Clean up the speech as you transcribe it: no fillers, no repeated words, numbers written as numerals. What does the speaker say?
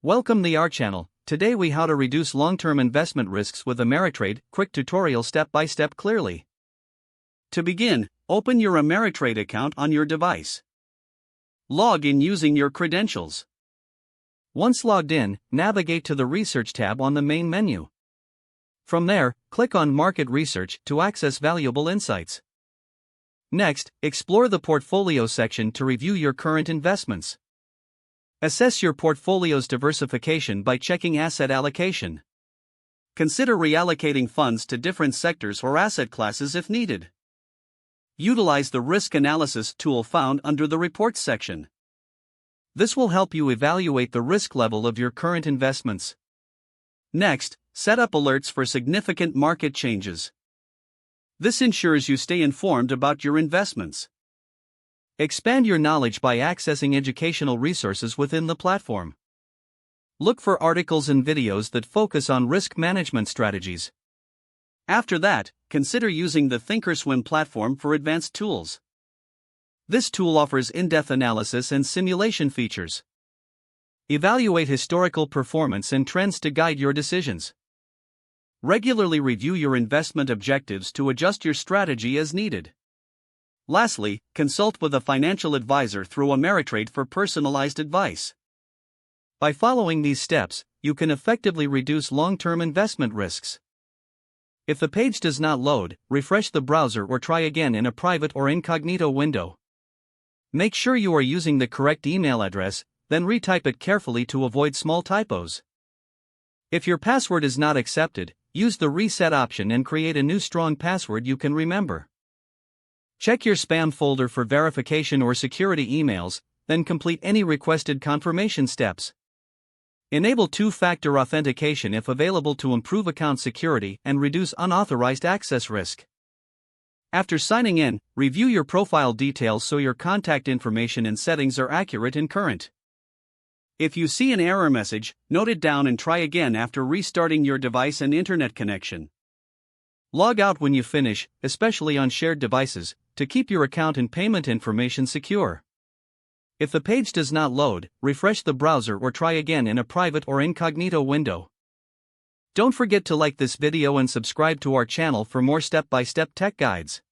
Welcome to our channel. Today we how to reduce long-term investment risks with Ameritrade, quick tutorial step-by-step clearly. To begin, open your Ameritrade account on your device. Log in using your credentials. Once logged in, navigate to the Research tab on the main menu. From there, click on Market Research to access valuable insights. Next, explore the Portfolio section to review your current investments. Assess your portfolio's diversification by checking asset allocation. Consider reallocating funds to different sectors or asset classes if needed. Utilize the risk analysis tool found under the Reports section. This will help you evaluate the risk level of your current investments. Next, set up alerts for significant market changes. This ensures you stay informed about your investments. Expand your knowledge by accessing educational resources within the platform. Look for articles and videos that focus on risk management strategies. After that, consider using the Thinkorswim platform for advanced tools. This tool offers in-depth analysis and simulation features. Evaluate historical performance and trends to guide your decisions. Regularly review your investment objectives to adjust your strategy as needed. Lastly, consult with a financial advisor through Ameritrade for personalized advice. By following these steps, you can effectively reduce long-term investment risks. If the page does not load, refresh the browser or try again in a private or incognito window. Make sure you are using the correct email address, then retype it carefully to avoid small typos. If your password is not accepted, use the reset option and create a new strong password you can remember. Check your spam folder for verification or security emails, then complete any requested confirmation steps. Enable two-factor authentication if available to improve account security and reduce unauthorized access risk. After signing in, review your profile details so your contact information and settings are accurate and current. If you see an error message, note it down and try again after restarting your device and internet connection. Log out when you finish, especially on shared devices, to keep your account and payment information secure. If the page does not load, refresh the browser or try again in a private or incognito window. Don't forget to like this video and subscribe to our channel for more step-by-step tech guides.